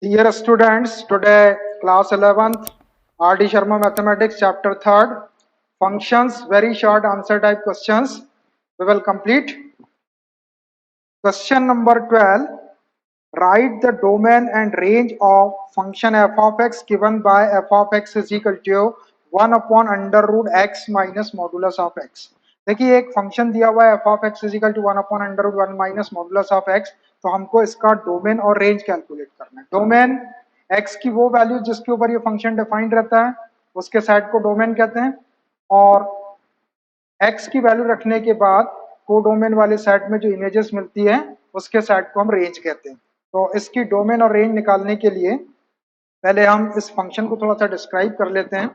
Dear students, today class 11th, R.D. Sharma Mathematics chapter 3rd, functions, very short answer type questions. We will complete. Question number 12, write the domain and range of function f of x given by f of x is equal to 1 upon under root x minus modulus of x. देखिए एक function दिया हुआ है f of x is equal to 1 upon under root 1 minus modulus of x, तो हमको इसका domain और range calculate करना है। डोमेन एक्स की वो वैल्यू जिसके ऊपर ये फंक्शन डिफाइंड रहता है उसके सेट को डोमेन कहते हैं, और एक्स की वैल्यू रखने के बाद कोडोमेन वाले सेट में जो इमेजेस मिलती है उसके सेट को हम रेंज कहते हैं। तो इसकी डोमेन और रेंज निकालने के लिए पहले हम इस फंक्शन को थोड़ा सा डिस्क्राइब कर लेते हैं।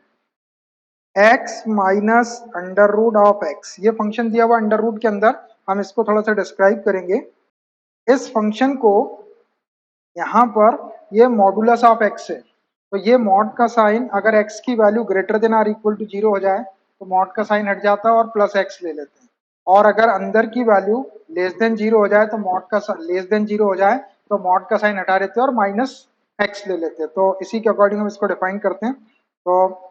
X minus under root of x, ये फंक्शन दिया हुआ अंडर रूट के अंदर, हम इसको थोड़ा सा डिस्क्राइब करेंगे। इस फंक्शन को यहाँ पर ये मॉडुलस ऑफ एक्स है, तो ये मॉड का साइन अगर एक्स की value greater than or equal to 0 हो जाए तो मॉड का साइन हट जाता है और प्लस एक्स ले लेते हैं, और अगर अंदर की वैल्यू लेस देन 0 हो जाए तो मॉड का लेस देन 0 हो जाए तो मॉड का साइन हटा देते हैं और माइनस एक्स ले लेते हैं। तो इसी के अकॉर्डिंग हम इसको डिफाइन करते हैं। तो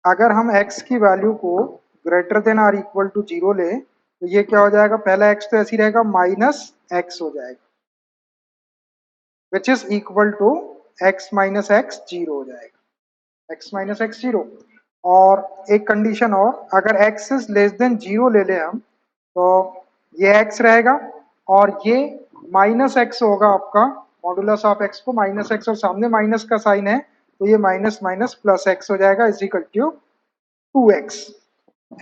अगर हम x की वैल्यू को greater than or equal to 0 ले तो ये क्या हो जाएगा, पहला x तो ऐसे ही रहेगा, माइनस एक्स हो जाएगा, which is equal to x minus x 0 हो जाएगा, x माइनस एक्स 0। और एक कंडीशन और, अगर x इज लेस देन 0 ले ले हम तो ये x रहेगा और ये माइनस एक्स होगा आपका, मॉडुलस ऑफ x को माइनस एक्स और सामने माइनस का साइन है तो ये माइनस माइनस प्लस एक्स हो जाएगा इज इक्वल टू 2x।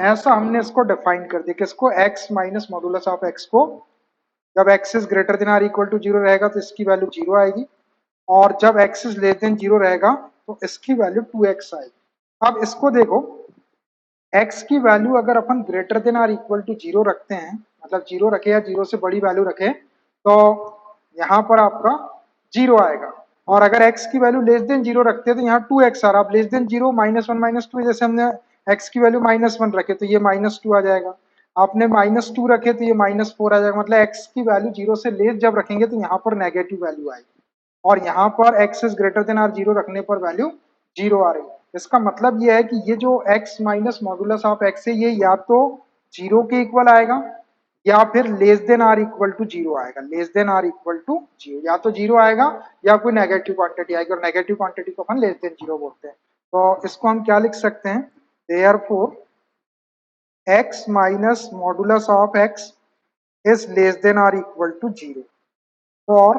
ऐसा हमने इसको डिफाइन कर दिया, किसको, x minus modulus of x को। जब x is greater than or equal to 0 रहेगा तो इसकी वैल्यू 0 आएगी, और जब x इज लेस देन 0 रहेगा तो इसकी वैल्यू 2x आएगी। अब इसको देखो, x की वैल्यू अगर अपन greater than or equal to 0 रखते हैं, मतलब 0 रखे या 0 से बड़ी वैल्यू रखे, तो यहाँ पर आपका 0 आएगा, और अगर x की वैल्यू लेस देन 0 रखते हैं तो यहाँ 2x आ रहा। अब लेस देन 0 माइनस 1 माइनस 2, जैसे हमने x की वैल्यू माइनस 1 रखे तो ये माइनस 2 आ जाएगा, आपने माइनस 2 रखे तो ये माइनस 4 आ जाएगा। मतलब x की वैल्यू 0 से लेस जब रखेंगे तो यहाँ पर नेगेटिव वैल्यू आएगी, और यहाँ पर x is greater than or 0 रखने पर वैल्यू 0 आ रही है। इसका मतलब ये है कि ये जो x minus modulus of x है ये या तो 0 के इक्वल आएगा या फिर less than or equal to 0 आएगा। Less than or equal to 0, या तो 0 आएगा या कोई नेगेटिव क्वांटिटी आएगी, और नेगेटिव क्वांटिटी को अपन लेस देन 0 बोलते हैं। तो इसको हम क्या लिख सकते हैं, therefore x minus modulus of x is less than or equal to 0 for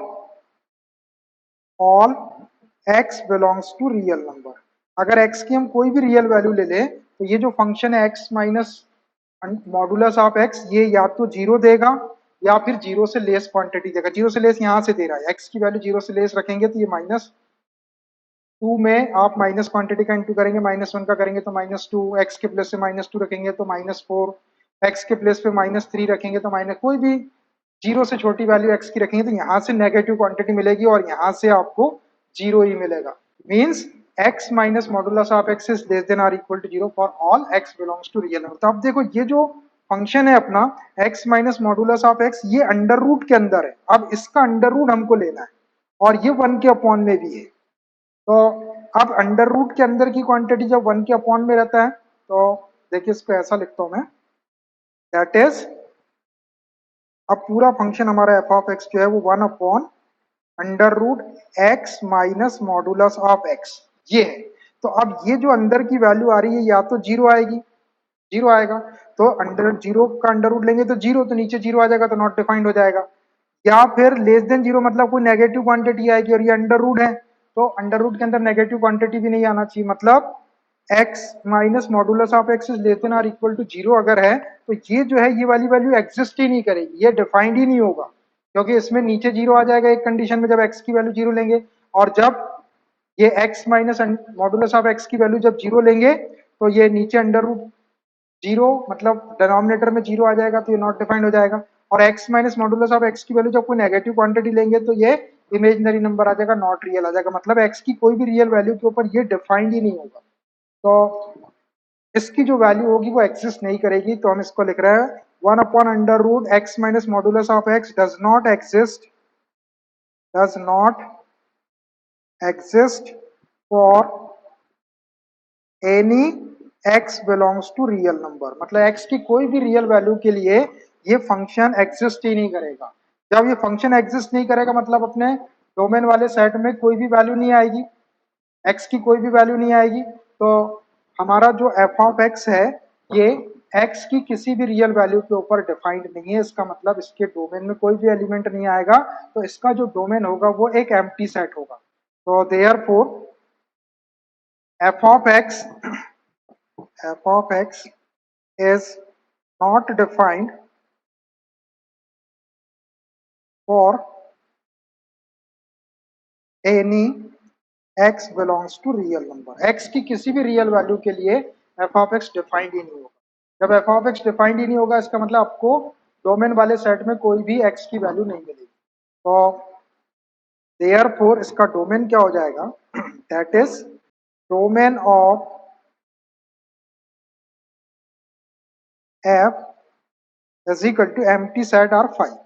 all x belongs to real number। अगर x की हम कोई भी रियल वैल्यू ले लें तो ये जो फंक्शन है x minus modulus of x, ये या तो 0 देगा या फिर 0 से लेस क्वांटिटी देगा। 0 से लेस यहाँ से दे रहा है, x की वैल्यू 0 से लेस रखेंगे तो ये माइनस 2 में आप माइनस क्वांटिटी का इंटू करेंगे, माइनस 1 का करेंगे तो माइनस 2, एक्स के प्लेस से माइनस 2 रखेंगे तो माइनस 4, एक्स के प्लेस पे माइनस 3 रखेंगे तो माइनस, कोई भी 0 से छोटी वैल्यू एक्स की रखेंगे तो यहाँ से नेगेटिव क्वांटिटी मिलेगी और यहाँ से आपको 0 ही मिलेगा। Means x minus modulus of x is less than or equal to 0 all ऑल x belongs to real number. तो अब देखो ये जो फंक्शन है अपना x minus modulus of x, ये अंडर रूट के अंदर है। अब इसका अंडर रूट हमको लेना है और ये 1 के अपॉन में भी है। तो अब अंडर रूट के अंदर की क्वांटिटी जब 1 के अपॉन में रहता है तो देखिए इसको ऐसा लिखता हूं मैं, दैट इज, अब पूरा फंक्शन हमारा एफ ऑफ एक्स जो है वो 1 upon under root x minus modulus of x ये है। तो अब ये जो अंदर की वैल्यू आ रही है या तो 0 आएगी, 0 आएगा तो अंडर 0 का अंडर रूट लेंगे तो 0, तो नीचे 0 आ जाएगा तो नॉट डिफाइंड हो जाएगा, या फिर लेस देन 0 मतलब कोई नेगेटिव क्वांटिटी आएगी, और ये अंडर रूट है तो अंडर रूट के अंदर नेगेटिव क्वांटिटी भी नहीं आना चाहिए। मतलब x minus modulus of x is less than or equal to 0 अगर है तो ये जो है ये वाली वैल्यू एग्जिस्ट ही नहीं करेगी, ये डिफाइंड ही नहीं होगा, क्योंकि इसमें नीचे 0 आ जाएगा एक कंडीशन में जब x की वैल्यू 0 लेंगे, और जब ये x minus modulus of x की वैल्यू जब 0 लेंगे तो ये नीचे अंडर रूट 0 मतलब डिनोमिनेटर में 0 आ जाएगा तो ये नॉट डिफाइंड हो जाएगा, और x minus modulus of x की वैल्यू जब कोई नेगेटिव क्वांटिटी लेंगे तो ये इमेजिनरी नंबर आ जाएगा, नॉट रियल आ जाएगा। मतलब x की कोई भी रियल वैल्यू के ऊपर ये डिफाइंड ही नहीं होगा, तो इसकी जो वैल्यू होगी वो एग्जिस्ट नहीं करेगी। तो हम इसको लिख रहे हैं 1 upon under root x minus modulus of x does not exist for any x belongs to real number, मतलब x की कोई भी रियल वैल्यू के लिए ये फंक्शन एग्जिस्ट ही नहीं करेगा। जब ये फंक्शन एग्जिस्ट नहीं करेगा मतलब अपने डोमेन वाले सेट में कोई भी वैल्यू नहीं आएगी, x की कोई भी वैल्यू नहीं आएगी। तो हमारा जो f ऑफ x है ये x की किसी भी रियल वैल्यू के ऊपर डिफाइंड नहीं है, इसका मतलब इसके डोमेन में कोई भी एलिमेंट नहीं आएगा, तो इसका जो डोमेन होगा वो एक एम्प्टी सेट होगा। तो therefore f of x is not defined for any x belongs to real number। x की किसी भी रियल वैल्यू के लिए f of x डिफाइंड ही नहीं होगा। जब f of x डिफाइंड ही नहीं होगा इसका मतलब आपको डोमेन वाले सेट में कोई भी x की वैल्यू नहीं मिलेगी। तो देयरफॉर इसका डोमेन क्या हो जाएगा, that is domain of f is equal to empty set or phi.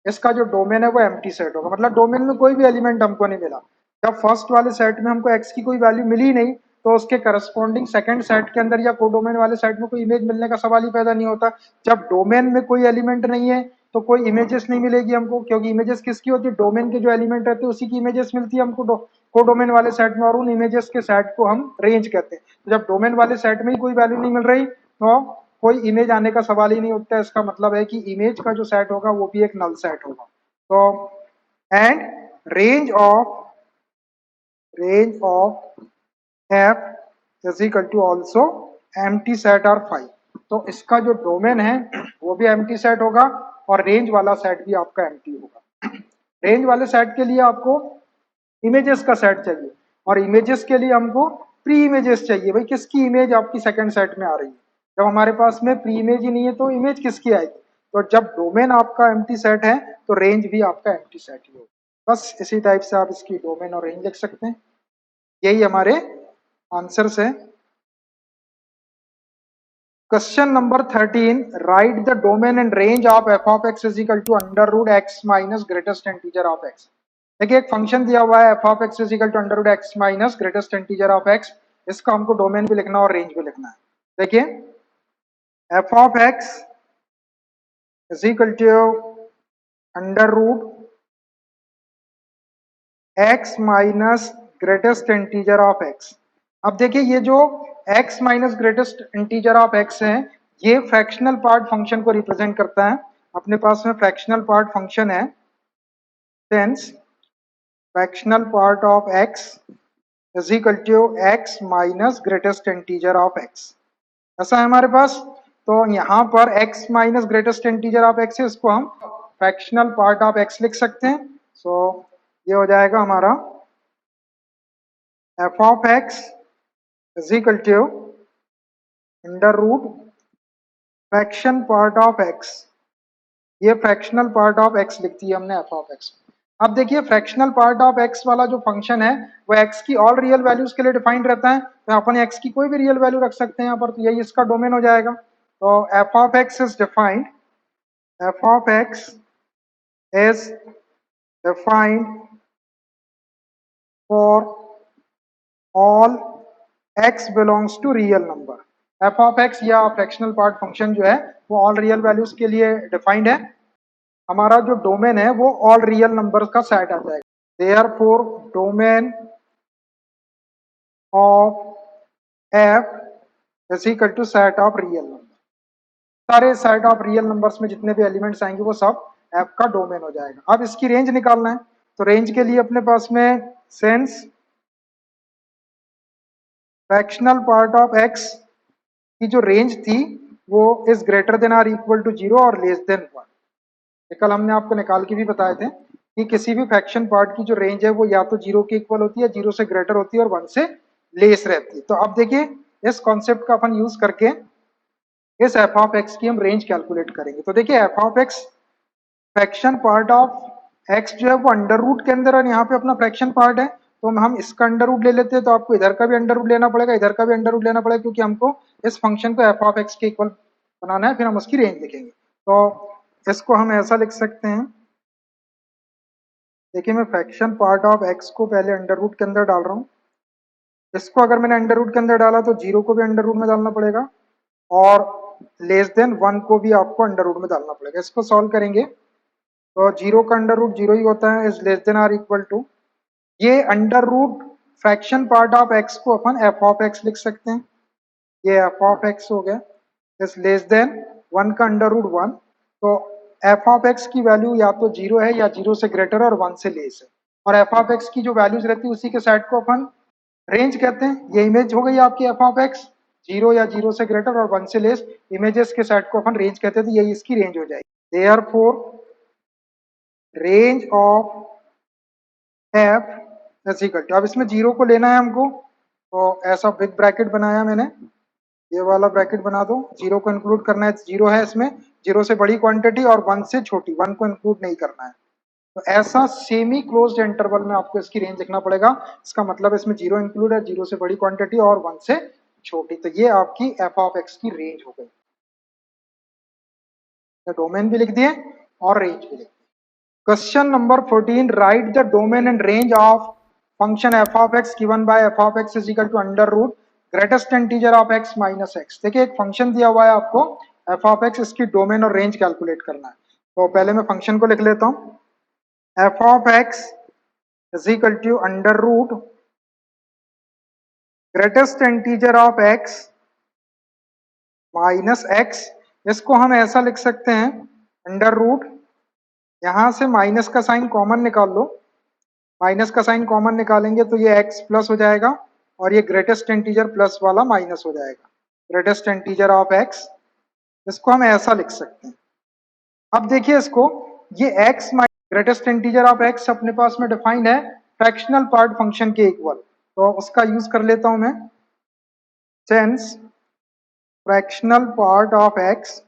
इसका जो डोमेन है वो एम्प्टी सेट होगा, मतलब डोमेन में कोई भी एलिमेंट हमको नहीं मिला। जब फर्स्ट वाले सेट में हमको x की कोई वैल्यू मिली नहीं तो उसके करस्पॉन्डिंग सेकंड सेट के अंदर या कोडोमेन वाले सेट में कोई इमेज मिलने का सवाल ही पैदा नहीं होता। जब डोमेन में कोई एलिमेंट नहीं है तो कोई इमेजेस नहीं मिलेगी हमको, क्योंकि इमेजेस किसकी होती है, डोमेन के जो एलिमेंट रहते हैं उसी की इमेजेस मिलती है हमको कोडोमेन वाले सेट में, और उन इमेजेस के सेट को हम रेंज कहते हैं। तो जब डोमेन वाले सेट में ही कोई वैल्यू नहीं मिल रही तो कोई इमेज आने का सवाल ही नहीं उठता। इसका मतलब है कि इमेज का जो सेट होगा वो भी एक नल सेट होगा। तो and range of f is equal to also empty set or phi. तो इसका जो डोमेन है वो भी एम्प्टी सेट होगा और रेंज वाला सेट भी आपका एम्प्टी होगा। रेंज वाले सेट के लिए आपको इमेजेस का सेट चाहिए और इमेजेस के लिए हमको प्री इमेजेस चाहिए। भाई किसकी इमेज आपकी सेकंड सेट में आ रही है, जब हमारे पास में प्री इमेज ही नहीं है तो इमेज किसकी आएगी। तो जब डोमेन आपका एम्प्टी सेट है तो रेंज भी आपका एम्प्टी सेट ही होगा। बस इसी टाइप से आप इसकी डोमेन और रेंज लिख सकते हैं। यही हमारे आंसर्स है। Question number 13, write the domain and range of f of x is equal to under root x minus greatest integer of x। देखिए एक फंक्शन दिया हुआ है f of x is equal to under root x minus greatest integer of x, इसका हमको domain भी लिखना और रेंज भी लिखना है। देखिए f of x is equal to under root x minus greatest integer of x। अब देखिए ये जो x minus greatest integer of x है ये फ्रैक्शनल पार्ट फंक्शन को रिप्रेजेंट करता है। अपने पास में फ्रैक्शनल पार्ट फंक्शन है, since fractional part of x is equal to x minus greatest integer of x, ऐसा है हमारे पास। तो यहाँ पर x minus greatest integer of x है, इसको हम फ्रैक्शनल पार्ट ऑफ x लिख सकते हैं। सो ये हो जाएगा हमारा f of x is equal to under root fraction part of x, ये फ्रैक्शनल पार्ट ऑफ x लिख दिया हमने f of x। अब देखिए फ्रैक्शनल पार्ट ऑफ x वाला जो फंक्शन है वो x की ऑल रियल वैल्यूज के लिए डिफाइंड रहता है, तो अपन x की कोई भी रियल वैल्यू रख सकते हैं यहाँ पर, तो यही इसका डोमेन हो जाएगा। तो f of x is defined, f of x is defined for all x belongs to real number। f of x या फ्रैक्शनल पार्ट फंक्शन जो है वो ऑल रियल वैल्यूज के लिए डिफाइंड है। हमारा जो डोमेन है वो ऑल रियल नंबर्स का सेट आ जाएगा। Therefore domain of f is equal to set of real number. सारे सेट ऑफ रियल नंबर्स में जितने भी एलिमेंट्स आएंगे वो सब f का डोमेन हो जाएगा। अब इसकी रेंज निकालना है, तो रेंज के लिए अपने पास में since fractional part of x की जो रेंज थी वो is greater than or equal to 0 और लेस देन 1। कल हमने आपको निकाल के भी बताए थे कि किसी भी फ्रैक्शन पार्ट की जो रेंज है वो या तो 0 के इक्वल होती है, 0 से ग्रेटर होती है और 1 से लेस रहती है। तो अब देखिए इस कॉन्सेप्ट का अपन यूज करके इस f ऑफ x की हम रेंज कैलकुलेट करेंगे। तो देखिए f of x fraction part of x जो है वो अंडर रूट के अंदर और यहाँ पे अपना फ्रैक्शन पार्ट है, तो हम इसका अंडर रूट ले लेते हैं, तो आपको इधर का भी अंडर रूट लेना पड़ेगा, इधर का भी अंडर रूट लेना पड़ेगा, क्योंकि हमको इस फंक्शन को f ऑफ x के इक्वल बनाना है, फिर हम उसकी रेंज लिखेंगे। तो इसको हम ऐसा लिख सकते हैं देखिए मैं फ्रैक्शन पार्ट ऑफ एक्स को पहले अंडर रूट के अंदर डाल रहा हूँ। इसको अगर मैंने अंडर रूट के अंदर डाला तो जीरो को भी अंडर रूट में डालना पड़ेगा और लेस देन वन को भी आपको अंडर रूट में डालना पड़ेगा। इसको सॉल्व करेंगे तो जीरो का अंडर रूट जीरो ही होता है, is less than or equal to, ये under root fraction part of x को अपन एफ ऑफ एक्स लिख सकते हैं, ये एफ ऑफ एक्स हो गया, इज लेस देन वन का अंडर रूट वन। तो एफ ऑफ एक्स की वैल्यू या तो जीरो है या जीरो से ग्रेटर और वन से लेस है, और एफ ऑफ एक्स की जो वैल्यूज रहती है उसी के सेट को अपन रेंज कहते हैं। ये इमेज हो गई आपकी एफ ऑफ एक्स, जीरो या जीरो से ग्रेटर और वन से लेस इमेजेस के सेट को अपन रेंज कहते हैं, तो यही इसकी रेंज हो जाएगी। Therefore range of f is equal to, अब इसमें जीरो को लेना है हमको, तो ऐसा बिग ब्रैकेट बनाया मैंने, ये वाला ब्रैकेट बना दो, जीरो को इंक्लूड करना है, जीरो है इसमें, जीरो से बड़ी क्वांटिटी और वन से छोटी, वन को इंक्लूड नहीं करना है। तो ऐसा सेमी क्लोज्ड इंटरवल में आपको इसकी रेंज लिखना पड़ेगा। इसका मतलब इसमें जीरो इंक्लूड है, जीरो से बड़ी क्वांटिटी और वन से छोटी, तो ये आपकी एफ ऑफ एक्स की रेंज हो गई। तो डोमेन भी लिख दिए और रेंज भी लिख दिए। Question number 14, write the domain and range of function f of x given by f of x is equal to under root greatest integer of x minus x. देखिए एक फंक्शन दिया हुआ है आपको एफ ऑफ एक्स, इसकी domain और range calculate करना है। तो पहले मैं फंक्शन को लिख लेता हूं, f of x is equal to under root greatest integer of x minus x. इसको हम ऐसा लिख सकते हैं, अंडर रूट, यहां से माइनस का साइन कॉमन निकाल लो, माइनस का साइन कॉमन निकालेंगे तो ये x प्लस हो जाएगा और ये ग्रेटेस्ट इंटीजर प्लस वाला माइनस हो जाएगा, ग्रेटेस्ट इंटीजर ऑफ x। इसको हम ऐसा लिख सकते हैं। अब देखिए इसको, ये x greatest integer of x अपने पास में डिफाइंड है फ्रैक्शनल पार्ट फंक्शन के इक्वल, तो उसका यूज कर लेता हूं मैं, since fractional part of x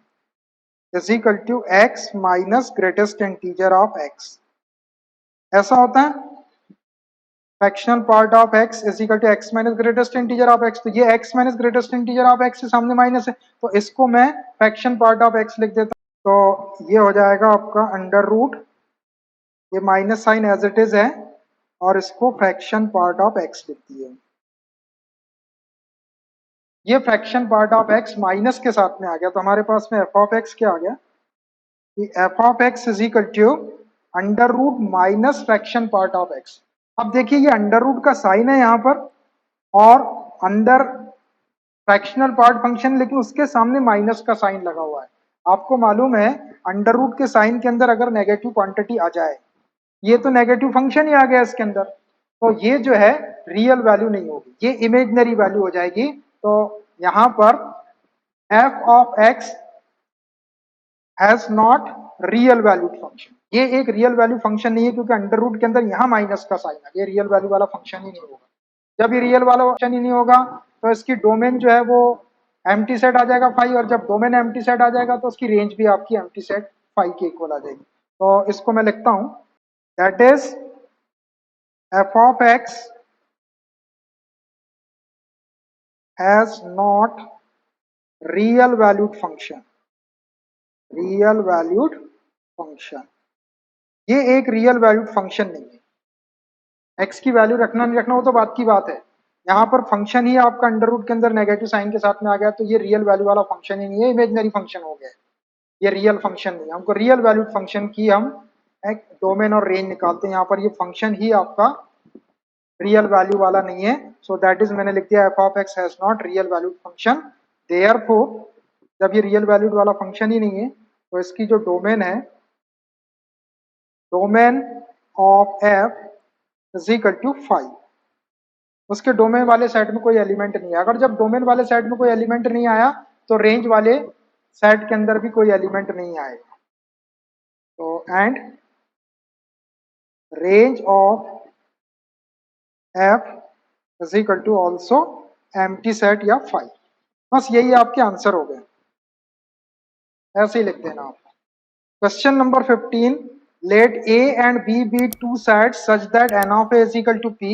is equal to x minus greatest integer of x। ऐसा होता है fractional part of x is equal to x minus greatest integer of x। तो ये x minus greatest integer of x से सामने minus है, तो इसको मैं फ्रैक्शन पार्ट ऑफ x लिख देता हूं। तो ये हो जाएगा आपका अंडर रूट, ये minus sign as it is है और इसको फ्रैक्शन पार्ट ऑफ x लिख दिए। ये fraction part of x minus के साथ में आ गया, तो हमारे पास में f ऑफ x क्या आ गया, f of x is equal to under root minus fraction part of x. अब देखिए ये अंडर रूट का साइन है यहाँ पर और अंडर फ्रैक्शनल पार्ट फंक्शन, लेकिन उसके सामने माइनस का साइन लगा हुआ है। आपको मालूम है अंडर रूट के साइन के अंदर अगर नेगेटिव क्वांटिटी आ जाए, ये तो नेगेटिव फंक्शन ही आ गया इसके अंदर, तो ये जो है रियल वैल्यू नहीं होगी, ये इमेजनरी वैल्यू हो जाएगी। तो यहाँ पर F of x has not real valued function, ये एक रियल वैल्यू फंक्शन नहीं है, क्योंकि अंडर रूट के अंदर यहाँ माइनस का साइन है, ये रियल वैल्यू वाला फंक्शन ही नहीं होगा। जब ये रियल वाला फंक्शन ही नहीं होगा तो इसकी डोमेन जो है वो एम्प्टी सेट आ जाएगा फाई, और जब डोमेन एम्प्टी सेट आ जाएगा तो उसकी रेंज भी आपकी एम्प्टी सेट फाई के इक्वल आ जाएगी। तो इसको मैं लिखता हूं, that is F of x has not real valued function, real valued function, ये एक रियल वैल्यूड फंक्शन नहीं है। एक्स की वैल्यू रखना नहीं रखना वो तो बात की बात है, यहाँ पर फंक्शन ही आपका अंडर रूट के अंदर नेगेटिव साइन के साथ में आ गया, तो ये रियल वैल्यू वाला फंक्शन ही नहीं है, इमेजनरी फंक्शन हो गया, ये रियल फंक्शन नहीं है। हमको रियल वैल्यूड फंक्शन की हम एक डोमेन और रेंज निकालते हैं, यहाँ पर ये फंक्शन ही आपका रियल वैल्यू वाला नहीं है। सो दैट इज मैंने लिख दिया f of x has not real valued function, therefore जब ये रियल वैल्यूड वाला फंक्शन ही नहीं है तो इसकी जो डोमेन है, domain of f is equal to phi, उसके डोमेन वाले सेट में कोई एलिमेंट नहीं है। अगर जब डोमेन वाले सेट में कोई एलिमेंट नहीं आया तो रेंज वाले सेट के अंदर भी कोई एलिमेंट नहीं आएगा। तो and range of f is equal to also empty set या फाइव। बस यही आपके आंसर हो गए, ऐसे ही लिख देना आप। Question number 15, let A and B be two sets such that n of A is equal to P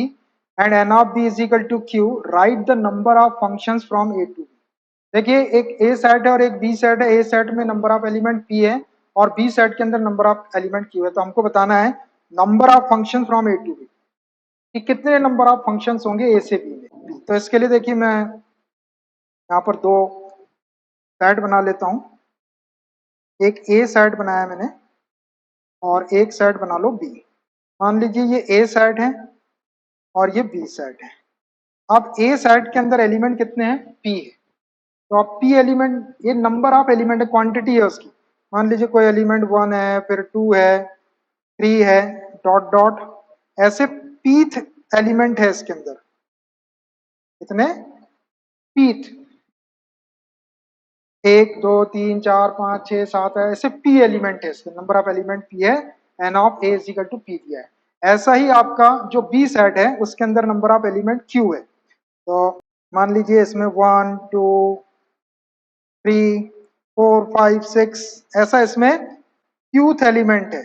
and n of B is equal to Q. Write the number of functions from A to B. देखिए एक A set है और एक B set है, A set में number of element P है और B set के अंदर नंबर ऑफ एलिमेंट Q है। तो हमको बताना है number of function from A to B, कि कितने नंबर ऑफ फंक्शंस होंगे ए से बी में। तो इसके लिए देखिए मैं यहाँ पर दो सेट बना लेता हूँ, एक ए सेट बनाया मैंने और एक सेट बना लो बी। मान लीजिए ये ए सेट है और ये बी सेट है। अब ए सेट के अंदर एलिमेंट कितने हैं, पी है। तो अब पी एलिमेंट, ये नंबर ऑफ एलिमेंट है, क्वांटिटी है उसकी। मान लीजिए कोई एलिमेंट 1 है, फिर 2 है, 3 है, डॉट डॉट, ऐसे पीथ एलिमेंट है इसके अंदर। कितने पीथ, 1 2 3 4 5 6 7 है, ऐसे पी एलिमेंट है इसके, नंबर ऑफ एलिमेंट पी है। N of A is equal to P दिया है। ऐसा ही आपका जो बी सेट है उसके अंदर नंबर ऑफ एलिमेंट क्यू है। तो मान लीजिए इसमें 1 2 3 4 5 6, ऐसा इसमें क्यूथ एलिमेंट है।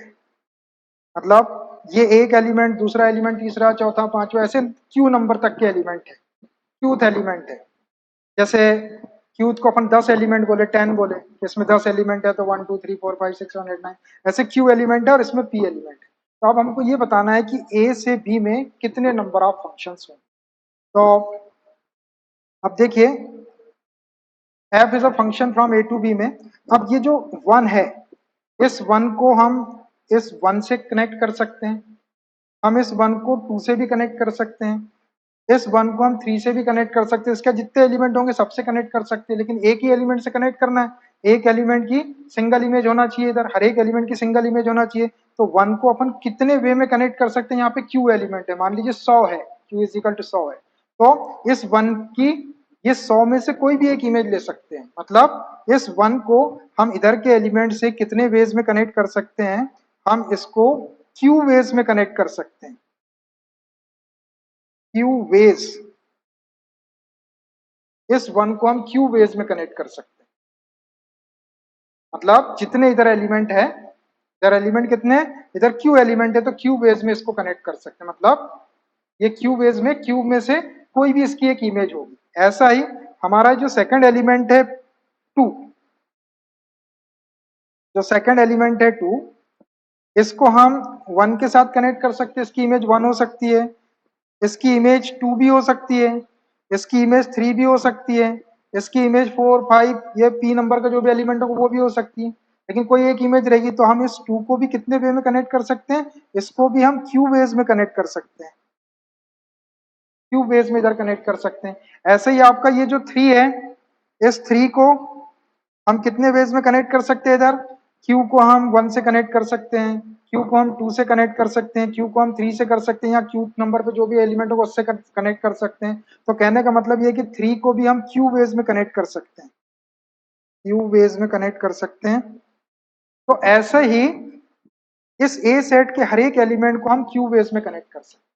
मतलब ये एक एलिमेंट, दूसरा एलिमेंट, तीसरा, चौथा, पांचवा, ऐसे क्यू नंबर तक के एलिमेंट है, क्यूथ एलिमेंट है। जैसे क्यूथ को अपन 10 एलिमेंट बोले, 10 बोले, इसमें 10 एलिमेंट है तो 1 2 3 4 5 6 7 8 9, ऐसे क्यू एलिमेंट है और इसमें पी एलिमेंट है। तो अब हमको ये बताना है कि ए से बी में कितने नंबर ऑफ फंक्शंस होंगे। तो अब देखिए f is a function from A to B में। अब ये जो 1 है, इस 1 को हम इस 1 से कनेक्ट कर सकते हैं, हम इस 1 को 2 से भी कनेक्ट कर सकते हैं, इस 1 को हम 3 से भी कनेक्ट कर सकते हैं। इसका जितने एलिमेंट होंगे सबसे कनेक्ट कर सकते हैं, लेकिन एक ही एलिमेंट से कनेक्ट करना है, एक एलिमेंट की सिंगल इमेज होना चाहिए, इधर हर एक एलिमेंट की सिंगल इमेज होना चाहिए। तो 1 को अपन कितने वे में कनेक्ट कर सकते हैं, यहाँ पे क्यू एलिमेंट है, मान लीजिए 100 है, क्यू इज इक्वल टू 100 है। तो इस 1 की ये 100 में से कोई भी एक इमेज ले सकते हैं। मतलब इस 1 को हम इधर के एलिमेंट से कितने वेज में कनेक्ट कर सकते हैं, हम इसको क्यू वेज में कनेक्ट कर सकते हैं, क्यू वेज। इस 1 को हम क्यू वेज में कनेक्ट कर सकते हैं। मतलब जितने इधर एलिमेंट है, इधर एलिमेंट कितने, इधर क्यू एलिमेंट है, तो क्यू बेस में इसको कनेक्ट कर सकते हैं। मतलब ये क्यू बेस में क्यूब में से कोई भी इसकी एक इमेज होगी। ऐसा ही हमारा जो सेकंड एलिमेंट है 2, जो सेकंड एलिमेंट है 2, इसको हम 1 के साथ कनेक्ट कर सकते हैं, इसकी इमेज 1 हो सकती है, इसकी इमेज 2 भी हो सकती है, इसकी इमेज 3 भी हो सकती है, इसकी इमेज 4 5, ये पी नंबर का जो भी एलिमेंट होगा वो भी हो सकती है। लेकिन कोई एक इमेज रहेगी। तो हम इस 2 को भी कितने वे में कनेक्ट कर सकते हैं, इसको भी हम क्यू वेज में कनेक्ट कर सकते हैं, क्यू बेस में इधर कनेक्ट कर सकते हैं। ऐसे ही आपका ये जो 3 है, इस 3 को हम कितने वेज में कनेक्ट कर सकते हैं, इधर क्यू को हम 1 से कनेक्ट कर सकते हैं, क्यू को हम 2 से कनेक्ट कर सकते हैं, क्यू को हम 3 से कर सकते हैं, या क्यू नंबर पे जो भी एलिमेंट होगा उससे कनेक्ट कर सकते हैं। तो कहने का मतलब ये कि 3 को भी हम क्यू वेज में कनेक्ट कर सकते हैं, क्यू वेज में कनेक्ट कर सकते हैं। तो ऐसे ही इस ए सेट के हर एक एलिमेंट को हम क्यू वेज में कनेक्ट कर सकते हैं।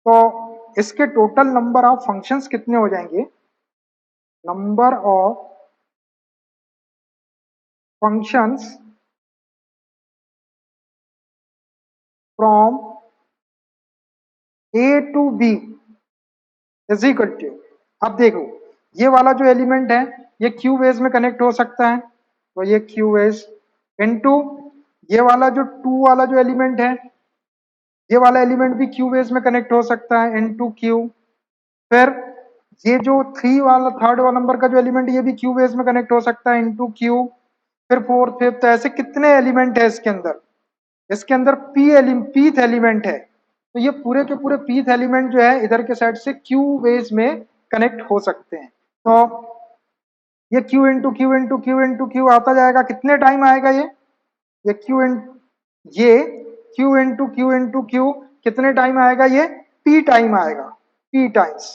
तो इसके टोटल नंबर ऑफ फंक्शंस कितने हो जाएंगे, number of functions from A to B is equal to, अब देखो ये वाला जो एलिमेंट है ये क्यू वेज में कनेक्ट हो सकता है, तो ये क्यू वेज इनटू ये वाला जो 2 वाला जो एलिमेंट है, ये वाला एलिमेंट भी क्यू बेस में कनेक्ट हो सकता है, इनटू क्यू। फिर ये जो 3 वाला थर्ड वाला नंबर का जो एलिमेंट ये भी क्यू बेस में कनेक्ट हो सकता है, इनटू क्यू। फिर फोर्थ फिफ्थ, ऐसे कितने एलिमेंट है इसके अंदर, इसके अंदर पीथ एलिमेंट है। तो ये पूरे के पूरे पीथ एलिमेंट जो है इधर के साइड से क्यू बेस में कनेक्ट हो सकते हैं। तो ये Q into Q into Q into Q आता जाएगा, कितने टाइम आएगा ये क्यू इन ये Q into Q into Q कितने टाइम आएगा, ये पी टाइम आएगा, पी टाइम्स,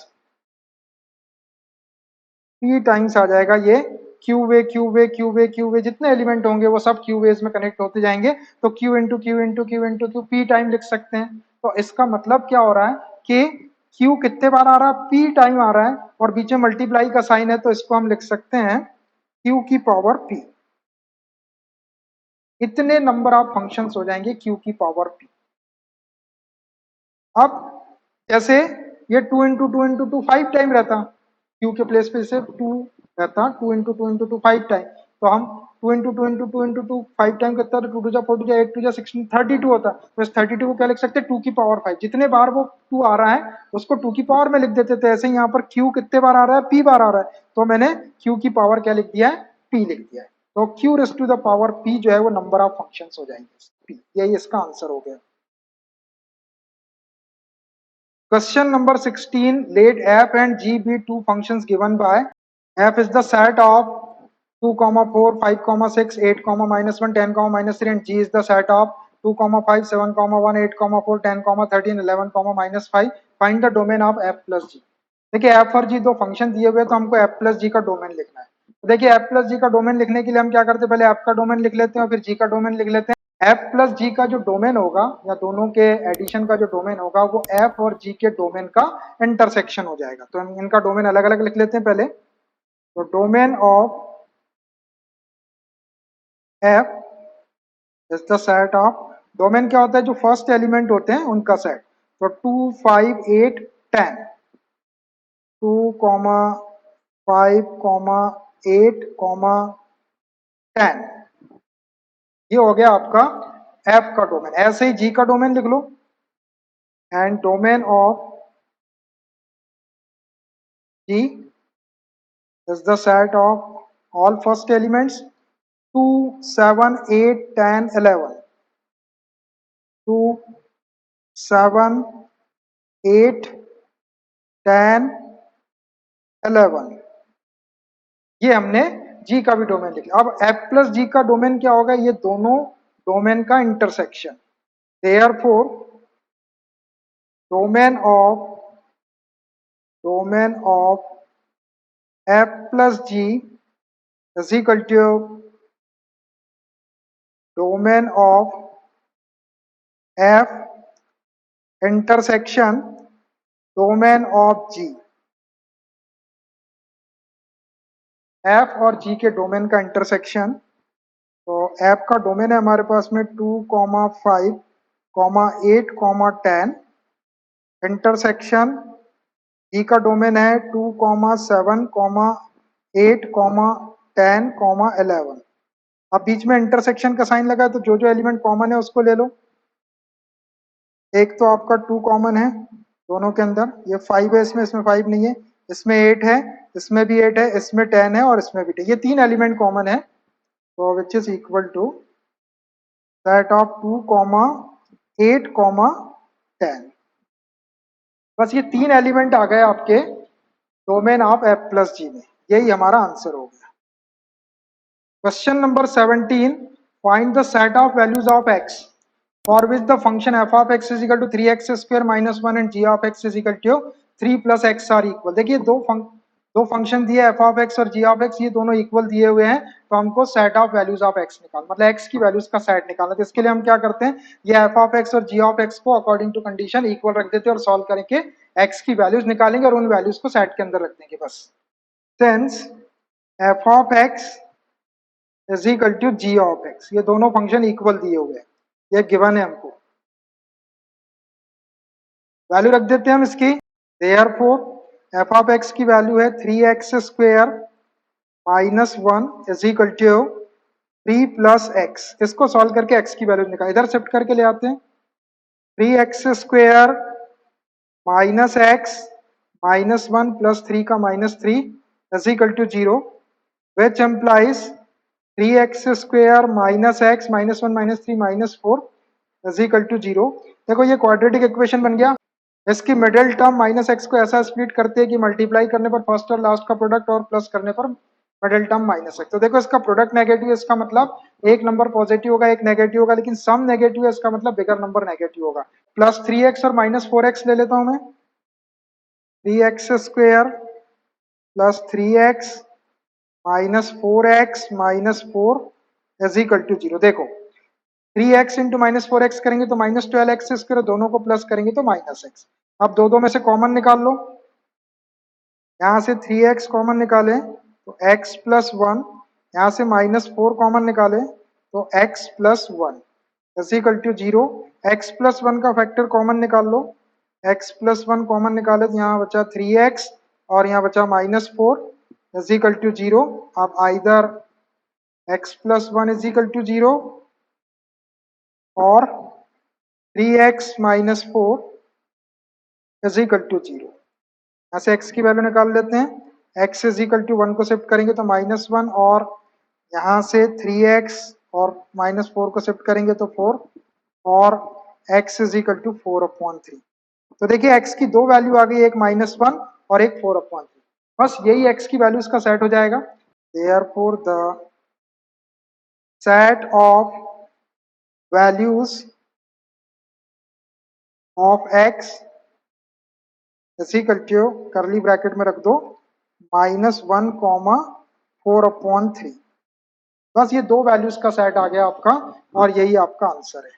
पी टाइम्स आ जाएगा ये क्यू वे क्यू वे क्यू वे क्यू वे, जितने एलिमेंट होंगे वो सब क्यू वेज में कनेक्ट होते जाएंगे। तो Q into Q into Q into Q P time लिख सकते हैं। तो इसका मतलब क्या हो रहा है कि क्यू कितने बार आ रहा है, पी टाइम आ रहा है, और बीच में मल्टीप्लाई का साइन है, तो इसको हम लिख सकते हैं क्यू की पावर पी। इतने नंबर ऑफ फंक्शंस हो जाएंगे क्यू की पावर पी। अब जैसे ये 2 into two into two 5 time रहता, क्यू के प्लेस पे से 2 रहता, 2 into two into two 5 time. तो हम 2 into two into two into two 5 time कितना, 2 टू जा 4 टू जा 8 टू जा 16 32 होता है। तो इस 32 को क्या लिख सकते हैं, 2 की पावर 5। जितने बार वो 2 आ रहा है उसको 2 की पावर में लिख देते थे। ऐसे ही यहाँ पर q कितने बार आ रहा है, p बार आ रहा है, तो मैंने q की पावर क्या लिख दिया है, p लिख दिया है। तो q raise to the power p जो है वो नंबर ऑफ फंक्शंस हो जाएंगे p। यही इसका आंसर हो गया। Question number 16, let f and g be two functions given by f is the set of 2, 4, 5, 6, 8, -1, 10, -3 and g is the set of 2, 5, 7, 1, 8, 4, 10, 13, 11, -5. Find the domain of f plus g। देखिए f और g दो function दिए हुए, तो हमको f plus g का domain लिखना है। तो देखिए f plus g का डोमेन लिखने के लिए हम क्या करते हैं, पहले f का डोमेन लिख लेते हैं और फिर g का डोमेन लिख लेते हैं। f प्लस जी का जो डोमेन होगा या दोनों के एडिशन का जो डोमेन होगा वो f और g के डोमेन का इंटरसेक्शन हो जाएगा। तो हम इनका डोमेन अलग अलग लिख लेते हैं पहले। तो domain of f is the set of, domain क्या होता है, जो फर्स्ट एलिमेंट होते हैं उनका सेट। तो 2, 5, 8, 10, 2, 5, 8, 10, ये हो गया आपका f का डोमेन। ऐसे ही g का डोमेन लिख लो, and domain of g is the set of all first elements 2, 7, 8, 10, 11, 2, 7, 8, 10, 11, ये हमने g का भी डोमेन लिख लिया। अब f प्लस g का डोमेन क्या होगा, ये दोनों डोमेन का intersection. Therefore domain of f plus g is equal to domain of f intersection domain of g। f और g के डोमेन का इंटरसेक्शन। तो f का डोमेन है हमारे पास में 2, 5, 8, 10, इंटरसेक्शन g का डोमेन है 2, 7, 8, 10, 11। अब बीच में इंटरसेक्शन का साइन लगा है, तो जो जो एलिमेंट कॉमन है उसको ले लो। एक तो आपका 2 कॉमन है दोनों के अंदर, ये 5 है इसमें 5 नहीं है, इसमें 8 है, इसमें भी 8 है, इसमें 10 है और इसमें भी 10, ये 3 एलिमेंट कॉमन है। तो which is equal to set of 2, 8, 10। बस ये 3 एलिमेंट आ गए आपके डोमेन ऑफ f प्लस जी में। यही हमारा आंसर हो गया। Question number 17, find the set of values of x for which the function f of x is equal to 3x square minus 1 and g of x is equal to 3 plus x are equal। देखिए दो function दिए f of x और g of x, ये दोनों equal दिए हुए हैं, तो हमको set of values of x निकालना, मतलब x की वैल्यूज का सेट निकालना। तो इसके लिए हम क्या करते हैं, ये f of x और g of x को अकॉर्डिंग टू कंडीशन इक्वल रख देते हैं और सॉल्व करके x की वैल्यूज निकालेंगे और उन वैल्यूज को सेट के अंदर रख देंगे बस। Since f of x is equal to g of x, ये दोनों फंक्शन इक्वल दिए हुए हैं, ये गिवन है हमको, वैल्यू रख देते हैं हम इसकी। देयरफॉर एफ ऑफ एक्स की वैल्यू है 3x square minus 1 is equal to 3 plus x. इसको सॉल्व करके x की वैल्यू निकाल, इधर शिफ्ट करके ले आते हैं। 3x square minus x minus 1 plus 3 का -3 is equal to 0, which implies 3x square minus x minus 1 -3 -4 is equal to 0। देखो ये क्वाड्रेटिक इक्वेशन बन गया। इसकी मिडिल टर्म माइनस एक्स को ऐसा स्प्लिट करते हैं कि मल्टीप्लाई करने पर फर्स्ट और लास्ट का प्रोडक्ट और प्लस करने पर मिडिल टर्म माइनस एक्स। तो देखो इसका प्रोडक्ट नेगेटिव है, इसका मतलब एक नंबर पॉजिटिव होगा एक नेगेटिव होगा, लेकिन सम नेगेटिव है, इसका मतलब बिगर नंबर नेगेटिव होगा। प्लस 3x और -4x ले लेता हूं मैं। 3x square plus 3x minus 4x minus 4 is equal to 0। देखो 3x इंटू -4x करेंगे तो -12x स्क्वायर, दोनों को प्लस करेंगे तो -x। अब दो में से कॉमन निकाल लो, यहाँ से 3x कॉमन निकाले तो x प्लस 1, यहाँ से -4 कॉमन निकाले तो x plus 1 is equal to 0। x plus 1 का फैक्टर कॉमन निकाल लो, x प्लस 1 कॉमन निकाले तो यहाँ बचा 3x और यहाँ बचा -4 इज इक्वल टू 0। अब either x plus 1 is equal to 0 और 3x minus 4 is equal to 0। यहाँ से x की वैल्यू निकाल लेते हैं। x is equal to 1 को शिफ्ट करेंगे तो -1 और यहाँ से 3x और -4 को शिफ्ट करेंगे तो 4 और x is equal to 4/3। तो देखिए x की दो वैल्यू आ गई, एक -1 और एक 4/3। बस यही x की वैल्यू इसका सेट हो जाएगा। Therefore the set of values of x is equal to करली ब्रैकेट में रख दो -1, 4/3। बस ये दो वैल्यूज का सेट आ गया आपका और यही आपका आंसर है।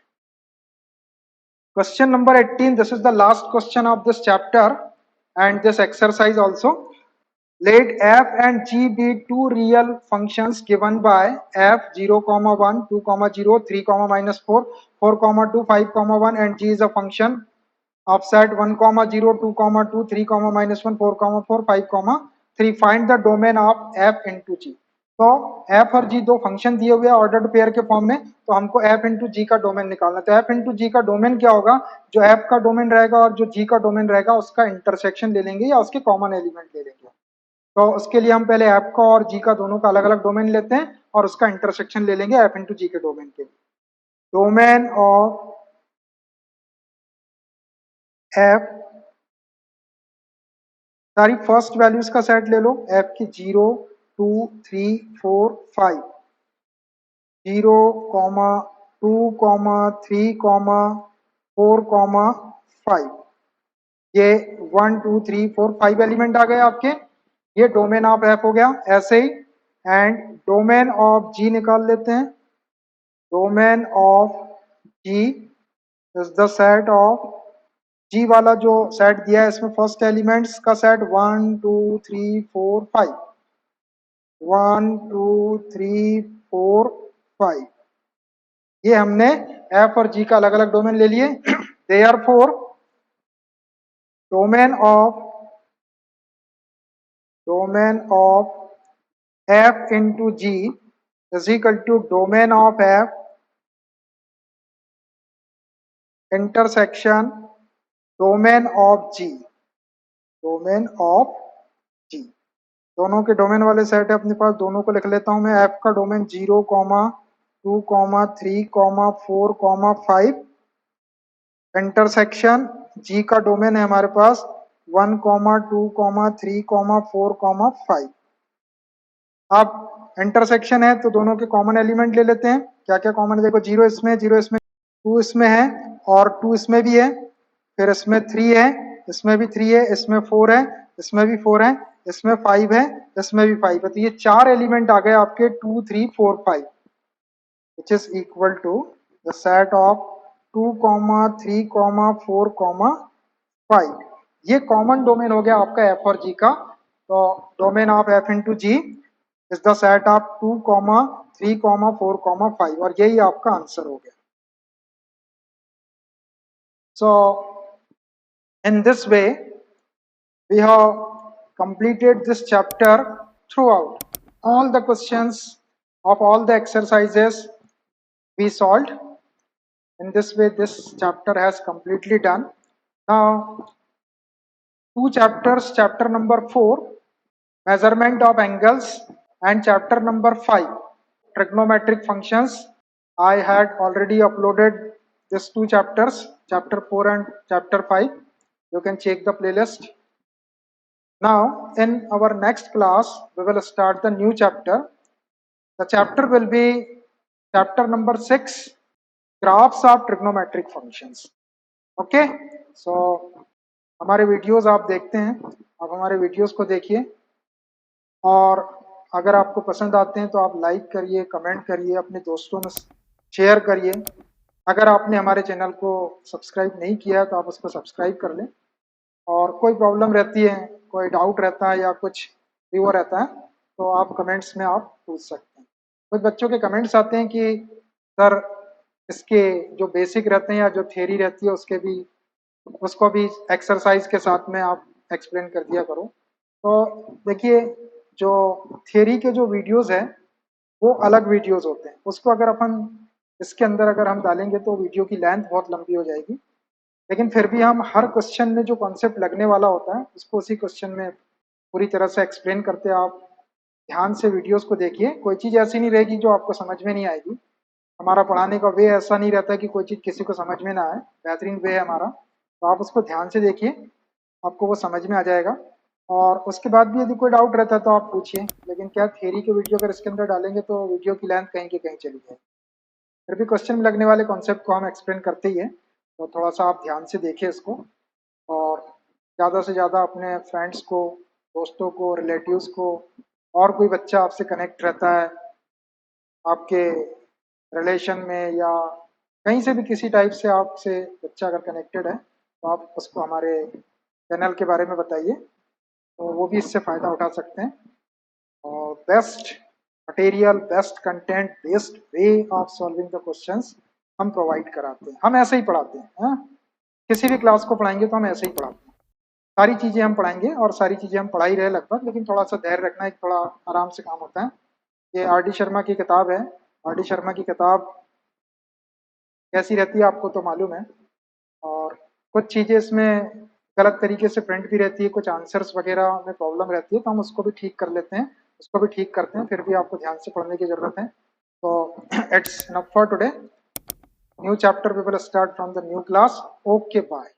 Question number 18, this is the last question of this chapter and this exercise also. Let f and g be two real functions given by f 0,1, 2,0, 3, -4, 4,2, 5,1 and g is a function of set 1,0, 2,2, 3, -1, 4,4, 5,3। Find the domain of f into g। तो f और g दो function दिए हुए हैं ordered pair के form में, तो हमको f इंटू जी का डोमेन निकालना। तो f इंटू जी का डोमेन क्या होगा, जो f का डोमेन रहेगा और जो g का डोमेन रहेगा उसका इंटरसेक्शन ले लेंगे या उसके कॉमन एलिमेंट ले लेंगे। तो उसके लिए हम पहले f का और g का दोनों का अलग अलग डोमेन लेते हैं और उसका इंटरसेक्शन ले लेंगे f इंटू जी के डोमेन के लिए। डोमेन ऑफ f, सारी फर्स्ट वैल्यूज का सेट ले लो, f की 0, 2, 3, 4, 5, 0, 2, 3, 4, 5, ये 1, 2, 3, 4, 5 एलिमेंट आ गए आपके। ये डोमेन ऑफ f हो गया ऐसे ही। एंड डोमेन ऑफ g निकाल लेते हैं। Domain of g is the set of, g वाला जो सेट दिया है इसमें फर्स्ट एलिमेंट्स का सेट 1, 2, 3, 4, 5, 1, 2, 3, 4, 5। ये हमने f और g का अलग अलग डोमेन ले लिए। Therefore domain of f into g is equal to domain of f intersection domain of g। Domain of g दोनों के डोमेन वाले सेट है अपने पास, दोनों को लिख लेता हूं मैं। f का डोमेन 0, 2, 3, 4, 5, इंटरसेक्शन g का डोमेन है हमारे पास 1, 2, 3, 4, 5। अब इंटरसेक्शन है तो दोनों के कॉमन एलिमेंट ले लेते हैं। क्या क्या कॉमन है देखो, 0 इसमें, 0 इसमें, 2 इसमें है और 2 इसमें भी है, फिर इसमें 3 है, इसमें भी 3 है, इसमें 4 है, इसमें भी 4 है, इसमें 5 है, इसमें भी 5 है। तो ये चार एलिमेंट आ गए आपके 2, 3, 4, 5 which is equal to the set of 2, 3, 4, 5। ये कॉमन डोमेन हो गया आपका f और g का। तो domain of f into g is the set of 2, 3, 4, 5 और यही आपका आंसर हो गया। So in this way we have completed this chapter throughout. All the questions of all the exercises we solved. In this way this chapter has completely done. Now two chapters, chapter number 4 measurement of angles and chapter number 5 trigonometric functions. I had already uploaded these two chapters, chapter 4 and chapter 5. You can check the playlist. Now in our next class we will start the new chapter. The chapter will be chapter number 6 graphs of trigonometric functions. Okay, so हमारे videos आप देखते हैं, आप हमारे videos को देखिए और अगर आपको पसंद आते हैं तो आप लाइक करिए, कमेंट करिए, अपने दोस्तों में शेयर करिए। अगर आपने हमारे चैनल को सब्सक्राइब नहीं किया तो आप उसको सब्सक्राइब कर लें। और कोई प्रॉब्लम रहती है, कोई डाउट रहता है या कुछ भी वो रहता है तो आप कमेंट्स में आप पूछ सकते हैं। कुछ बच्चों के कमेंट्स आते हैं कि सर इसके जो बेसिक रहते हैं या जो थियरी रहती है उसको भी एक्सरसाइज के साथ में आप एक्सप्लेन कर दिया करो। तो देखिए जो थियरी के जो वीडियोस हैं वो अलग वीडियोस होते हैं। उसको अगर अपन इसके अंदर अगर हम डालेंगे तो वीडियो की लेंथ बहुत लंबी हो जाएगी। लेकिन फिर भी हम हर क्वेश्चन में जो कॉन्सेप्ट लगने वाला होता है उसको उसी क्वेश्चन में पूरी तरह से एक्सप्लेन करते हैं। आप ध्यान से वीडियोस को देखिए, कोई चीज़ ऐसी नहीं रहेगी जो आपको समझ में नहीं आएगी। हमारा पढ़ाने का वे ऐसा नहीं रहता कि कोई चीज़ किसी को समझ में ना आए, बेहतरीन वे है हमारा। तो आप उसको ध्यान से देखिए, आपको वो समझ में आ जाएगा। और उसके बाद भी यदि कोई डाउट रहता है तो आप पूछिए। लेकिन क्या थियरी के वीडियो अगर इसके अंदर डालेंगे तो वीडियो की लेंथ कहीं की कहीं चली जाएगी। फिर भी क्वेश्चन में लगने वाले कॉन्सेप्ट को हम एक्सप्लेन करते ही है, तो थोड़ा सा आप ध्यान से देखिए इसको। और ज़्यादा से ज़्यादा अपने फ्रेंड्स को, दोस्तों को, रिलेटिव्स को, और कोई बच्चा आपसे कनेक्ट रहता है आपके रिलेशन में या कहीं से भी किसी टाइप से आपसे बच्चा अगर कनेक्टेड है तो आप उसको हमारे चैनल के बारे में बताइए, तो वो भी इससे फ़ायदा उठा सकते हैं। और best material, best content, best way of solving the questions हम प्रोवाइड कराते हैं। हम ऐसे ही पढ़ाते हैं, हाँ? किसी भी क्लास को पढ़ाएंगे तो हम ऐसे ही पढ़ाते हैं। सारी चीज़ें हम पढ़ाएंगे और सारी चीज़ें हम पढ़ा ही रहे लगभग, लेकिन थोड़ा सा धैर्य रखना, एक थोड़ा आराम से काम होता है। ये आर डी शर्मा की किताब है। आर डी शर्मा की किताब कैसी रहती है आपको तो मालूम है। और कुछ चीज़ें इसमें गलत तरीके से प्रिंट भी रहती है, कुछ आंसर्स वगैरह में प्रॉब्लम रहती है, तो हम उसको भी ठीक कर लेते हैं, उसको भी ठीक करते हैं। फिर भी आपको ध्यान से पढ़ने की ज़रूरत है। तो it's not for today, new chapter we will start from the new class. Okay, bye.